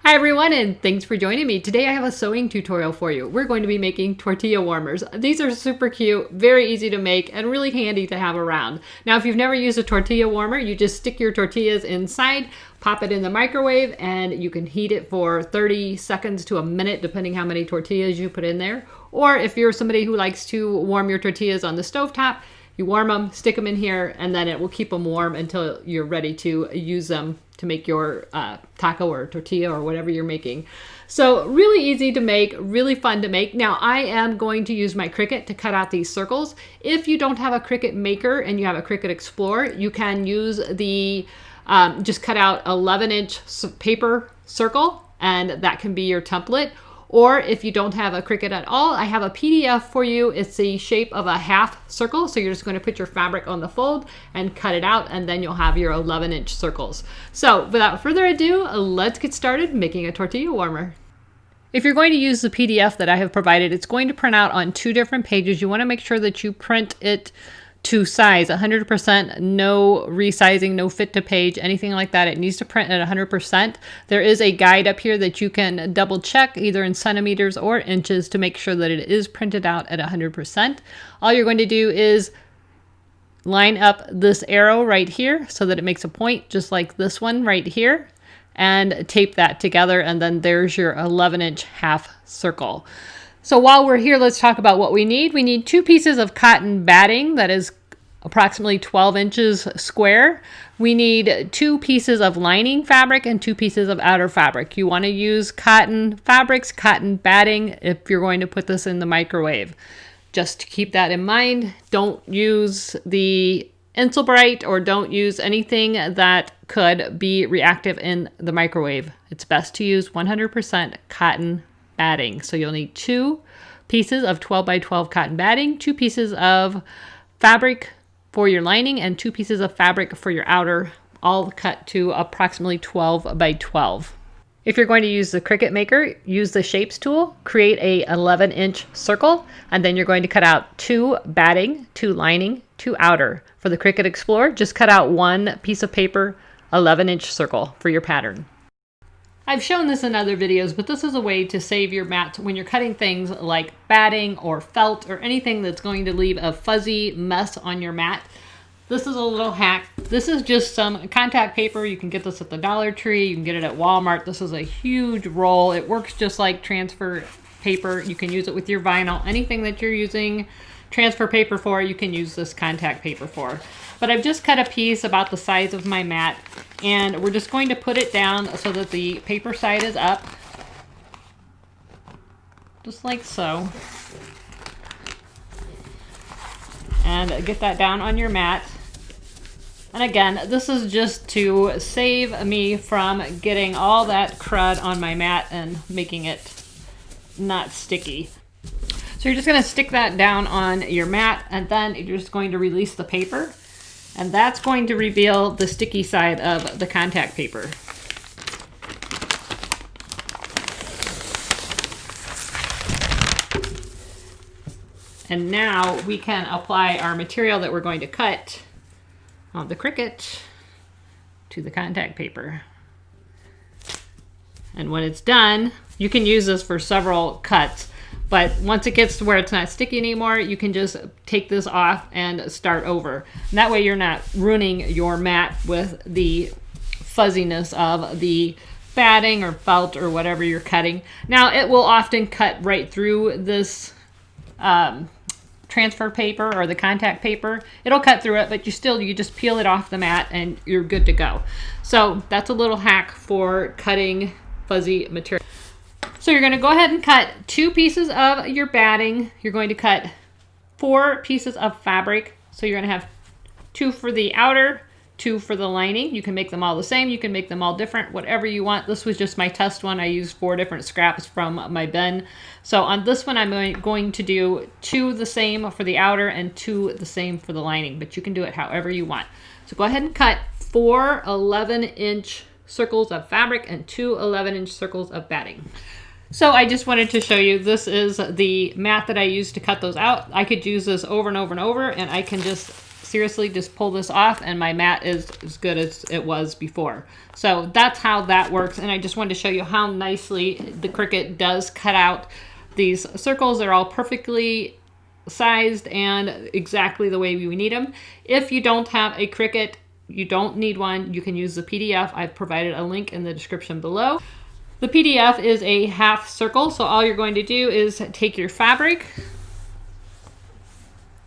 Hi everyone, and thanks for joining me. Today I have a sewing tutorial for you. We're going to be making tortilla warmers. These are super cute, very easy to make, and really handy to have around. Now if you've never used a tortilla warmer, you just stick your tortillas inside, pop it in the microwave, and you can heat it for 30 seconds to a minute depending how many tortillas you put in there. Or if you're somebody who likes to warm your tortillas on the stovetop, you warm them, stick them in here, and then it will keep them warm until you're ready to use them to make your taco or tortilla or whatever you're making. So really easy to make, really fun to make. Now I am going to use my Cricut to cut out these circles. If you don't have a Cricut Maker and you have a Cricut Explorer, you can use the, just cut out 11-inch paper circle, and that can be your template. Or if you don't have a Cricut at all, I have a PDF for you. It's the shape of a half circle. So you're just going to put your fabric on the fold and cut it out, and then you'll have your 11-inch circles. So without further ado, let's get started making a tortilla warmer. If you're going to use the PDF that I have provided, it's going to print out on 2 different pages. You want to make sure that you print it to size, 100%, no resizing, no fit to page, anything like that. It needs to print at 100%. There is a guide up here that you can double check either in centimeters or inches to make sure that it is printed out at 100%. All you're going to do is line up this arrow right here so that it makes a point, just like this one right here, and tape that together, and then there's your 11-inch half circle. So while we're here, let's talk about what we need. We need 2 pieces of cotton batting that is approximately 12 inches square. We need 2 pieces of lining fabric and 2 pieces of outer fabric. You want to use cotton fabrics, cotton batting if you're going to put this in the microwave. Just to keep that in mind, don't use the Insulbrite or don't use anything that could be reactive in the microwave. It's best to use 100% cotton batting. So you'll need 2 pieces of 12 by 12 cotton batting, 2 pieces of fabric for your lining, and 2 pieces of fabric for your outer, all cut to approximately 12 by 12. If you're going to use the Cricut Maker, use the Shapes tool, create a 11-inch circle, and then you're going to cut out 2 batting, 2 lining, 2 outer. For the Cricut Explorer, just cut out 1 piece of paper, 11-inch circle for your pattern. I've shown this in other videos, but this is a way to save your mat when you're cutting things like batting or felt or anything that's going to leave a fuzzy mess on your mat. This is a little hack. This is just some contact paper. You can get this at the Dollar Tree. You can get it at Walmart. This is a huge roll. It works just like transfer paper. You can use it with your vinyl. Anything that you're using transfer paper for, you can use this contact paper for. But I've just cut a piece about the size of my mat, and we're just going to put it down so that the paper side is up, just like so. And get that down on your mat. And again, this is just to save me from getting all that crud on my mat and making it not sticky. So you're just going to stick that down on your mat, and then you're just going to release the paper. And that's going to reveal the sticky side of the contact paper. And now we can apply our material that we're going to cut on the Cricut to the contact paper. And when it's done, you can use this for several cuts. But once it gets to where it's not sticky anymore, you can just take this off and start over. And that way you're not ruining your mat with the fuzziness of the batting or felt or whatever you're cutting. Now it will often cut right through this transfer paper or the contact paper. It'll cut through it, but you just peel it off the mat and you're good to go. So that's a little hack for cutting fuzzy material. So you're going to go ahead and cut 2 pieces of your batting. You're going to cut 4 pieces of fabric. So you're going to have 2 for the outer, 2 for the lining. You can make them all the same. You can make them all different, whatever you want. This was just my test one. I used 4 different scraps from my bin. So on this one, I'm going to do 2 the same for the outer and 2 the same for the lining, but you can do it however you want. So go ahead and cut 4 11-inch circles of fabric and 2 11-inch circles of batting. So I just wanted to show you, this is the mat that I used to cut those out. I could use this over and over and over, and I can just seriously just pull this off and my mat is as good as it was before. So that's how that works. And I just wanted to show you how nicely the Cricut does cut out these circles. They're all perfectly sized and exactly the way we need them. If you don't have a Cricut, you don't need one, you can use the PDF. I've provided a link in the description below. The PDF is a half circle, so all you're going to do is take your fabric,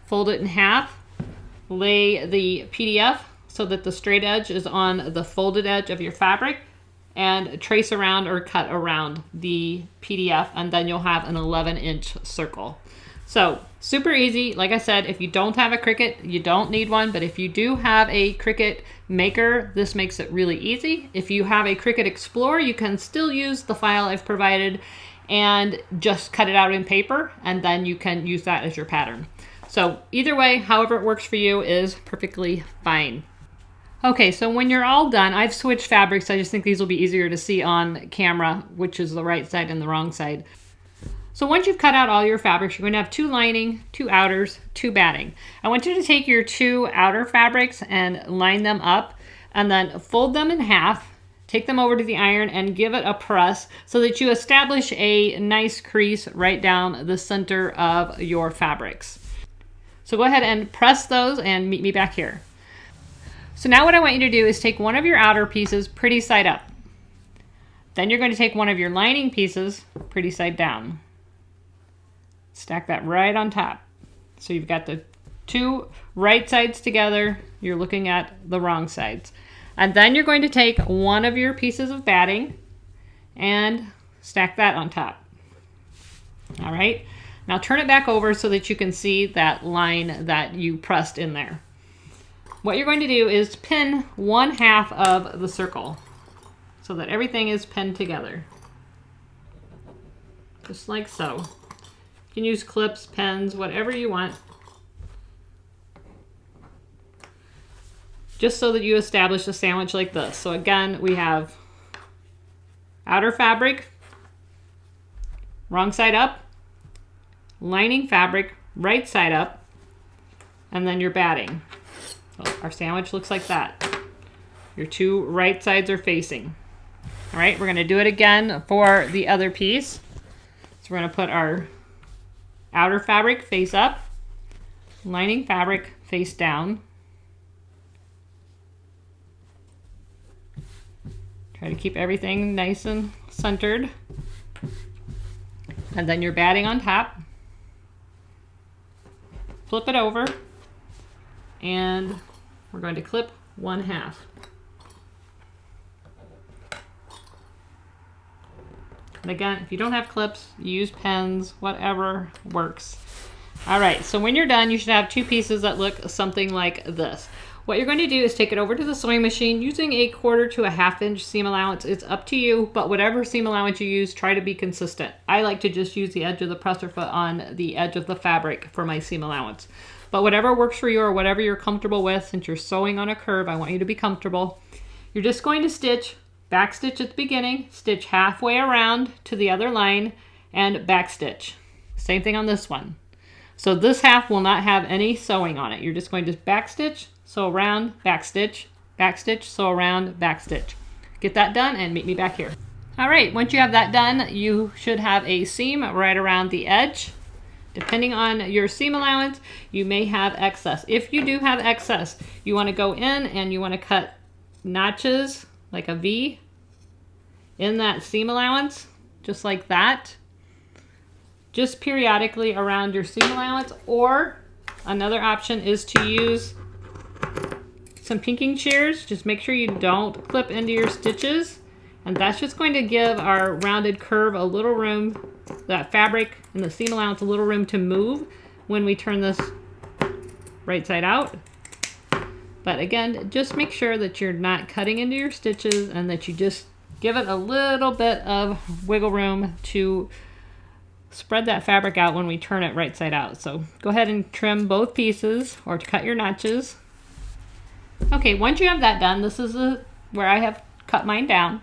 fold it in half, lay the PDF so that the straight edge is on the folded edge of your fabric, and trace around or cut around the PDF, and then you'll have an 11-inch circle. So super easy. Like I said, if you don't have a Cricut, you don't need one, but if you do have a Cricut Maker, this makes it really easy. If you have a Cricut Explorer, you can still use the file I've provided and just cut it out in paper, and then you can use that as your pattern. So either way, however it works for you is perfectly fine. Okay, so when you're all done, I've switched fabrics. I just think these will be easier to see on camera, which is the right side and the wrong side. So once you've cut out all your fabrics, you're going to have 2 lining, 2 outers, 2 batting. I want you to take your 2 outer fabrics and line them up, and then fold them in half, take them over to the iron and give it a press so that you establish a nice crease right down the center of your fabrics. So go ahead and press those and meet me back here. So now what I want you to do is take one of your outer pieces pretty side up. Then you're going to take one of your lining pieces pretty side down. Stack that right on top. So you've got the 2 right sides together. You're looking at the wrong sides. And then you're going to take one of your pieces of batting and stack that on top. All right. Now turn it back over so that you can see that line that you pressed in there. What you're going to do is pin 1/2 of the circle so that everything is pinned together. Just like so. You can use clips, pens, whatever you want. Just so that you establish a sandwich like this. So again, we have outer fabric, wrong side up, lining fabric, right side up, and then your batting. So our sandwich looks like that. Your 2 right sides are facing. All right, we're going to do it again for the other piece. So we're going to put our outer fabric face up, lining fabric face down. Try to keep everything nice and centered. And then your batting on top. Flip it over, and we're going to clip 1/2. And again, if you don't have clips, use pens, whatever works. All right, so when you're done, you should have 2 pieces that look something like this. What you're going to do is take it over to the sewing machine using a 1/4 to 1/2 inch seam allowance. It's up to you, but whatever seam allowance you use, try to be consistent. I like to just use the edge of the presser foot on the edge of the fabric for my seam allowance. But whatever works for you or whatever you're comfortable with, since you're sewing on a curve, I want you to be comfortable. You're just going to stitch, back stitch at the beginning, stitch halfway around to the other line, and back stitch. Same thing on this one. So this half will not have any sewing on it. You're just going to back stitch, sew around, back stitch, sew around, back stitch. Get that done and meet me back here. All right, once you have that done, you should have a seam right around the edge. Depending on your seam allowance, you may have excess. If you do have excess, you want to go in and you want to cut notches like a V in that seam allowance, just like that. Just periodically around your seam allowance, or another option is to use some pinking shears. Just make sure you don't clip into your stitches, and that's just going to give our rounded curve a little room, that fabric and the seam allowance a little room to move when we turn this right side out. But again, just make sure that you're not cutting into your stitches and that you just give it a little bit of wiggle room to spread that fabric out when we turn it right side out. So go ahead and trim both pieces or to cut your notches. Okay, once you have that done, this is where I have cut mine down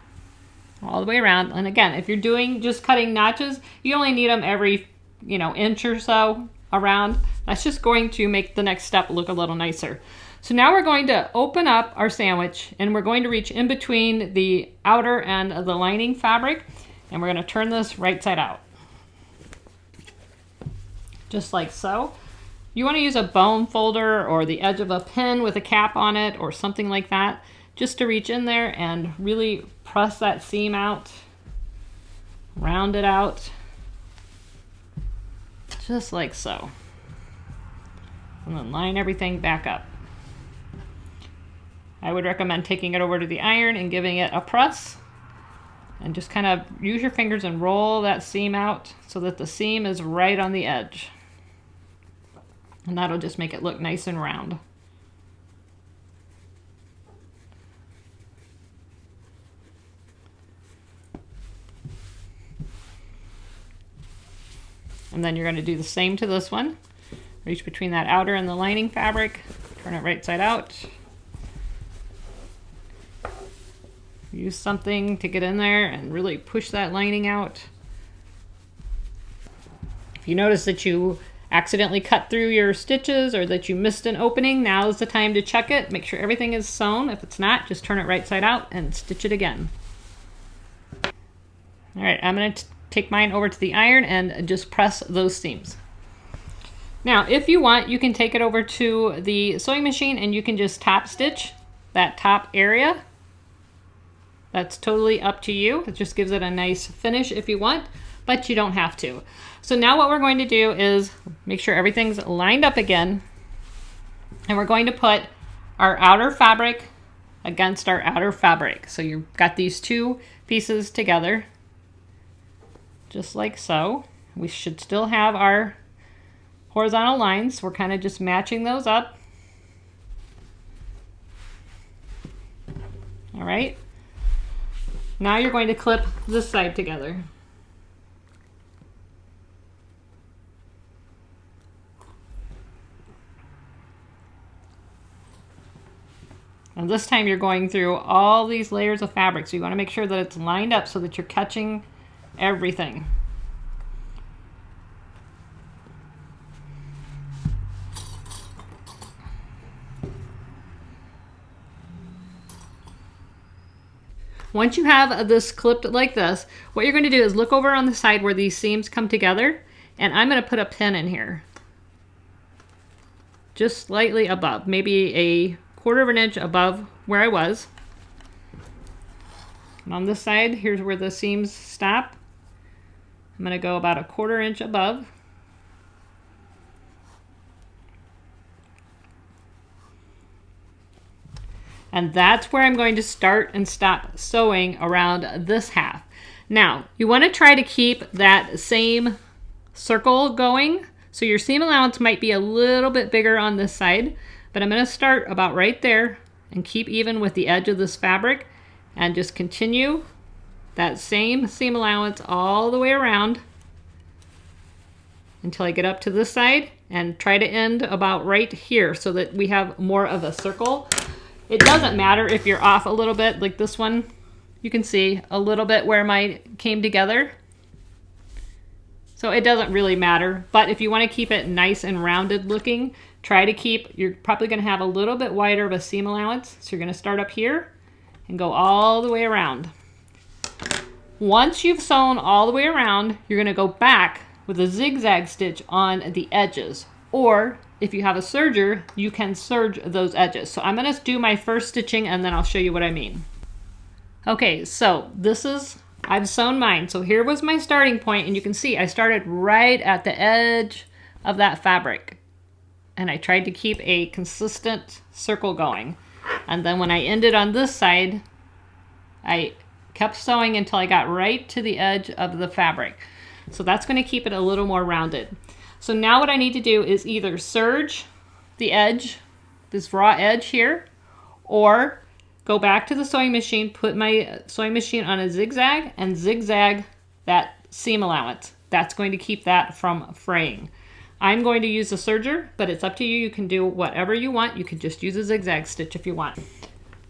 all the way around. And again, if you're doing just cutting notches, you only need them every inch or so. around. That's just going to make the next step look a little nicer. So now we're going to open up our sandwich and we're going to reach in between the outer and the lining fabric, and we're going to turn this right side out. Just like so. You want to use a bone folder or the edge of a pen with a cap on it or something like that, just to reach in there and really press that seam out, round it out, just like so. And then line everything back up. I would recommend taking it over to the iron and giving it a press. And just kind of use your fingers and roll that seam out so that the seam is right on the edge. And that'll just make it look nice and round. And then you're going to do the same to this one. Reach between that outer and the lining fabric, turn it right side out. Use something to get in there and really push that lining out. If you notice that you accidentally cut through your stitches or that you missed an opening, now is the time to check it. Make sure everything is sewn. If it's not, just turn it right side out and stitch it again. All right, I'm going to take mine over to the iron and just press those seams. Now, if you want, you can take it over to the sewing machine and you can just top stitch that top area. That's totally up to you. It just gives it a nice finish if you want, but you don't have to. So now what we're going to do is make sure everything's lined up again, and we're going to put our outer fabric against our outer fabric. So you've got these two pieces together, just like so. We should still have our horizontal lines. We're kind of just matching those up. All right. Now you're going to clip this side together. And this time you're going through all these layers of fabric, so you want to make sure that it's lined up so that you're catching everything. Once you have this clipped like this, what you're going to do is look over on the side where these seams come together, and I'm going to put a pin in here. Just slightly above, maybe a 1/4 of an inch above where I was. And on this side, here's where the seams stop. I'm going to go about a 1/4 inch above. And that's where I'm going to start and stop sewing around this half. Now, you want to try to keep that same circle going. So your seam allowance might be a little bit bigger on this side, but I'm going to start about right there and keep even with the edge of this fabric and just continue that same seam allowance all the way around until I get up to this side, and try to end about right here so that we have more of a circle. It doesn't matter if you're off a little bit, like this one. You can see a little bit where mine came together. So it doesn't really matter, but if you want to keep it nice and rounded looking, try to keep, you're probably going to have a little bit wider of a seam allowance. So you're going to start up here and go all the way around. Once you've sewn all the way around, you're going to go back with a zigzag stitch on the edges, or if you have a serger, you can serge those edges. So I'm going to do my first stitching and then I'll show you what I mean. Okay, so this is, I've sewn mine. So here was my starting point, and you can see I started right at the edge of that fabric. And I tried to keep a consistent circle going. And then when I ended on this side, I kept sewing until I got right to the edge of the fabric. So that's going to keep it a little more rounded. So now what I need to do is either serge the edge, this raw edge here, or go back to the sewing machine, put my sewing machine on a zigzag, and zigzag that seam allowance. That's going to keep that from fraying. I'm going to use a serger, but it's up to you. You can do whatever you want. You can just use a zigzag stitch if you want.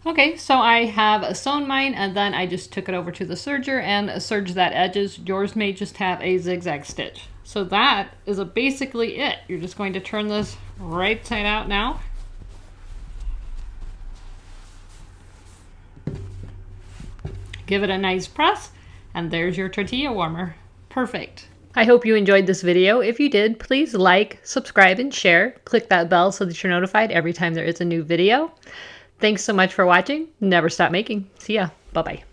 Okay, so I have sewn mine, and then I just took it over to the serger and serged that edges. Yours may just have a zigzag stitch. So that is basically it. You're just going to turn this right side out now. Give it a nice press, and there's your tortilla warmer. Perfect. I hope you enjoyed this video. If you did, please like, subscribe, and share. Click that bell so that you're notified every time there is a new video. Thanks so much for watching. Never stop making. See ya. Bye-bye.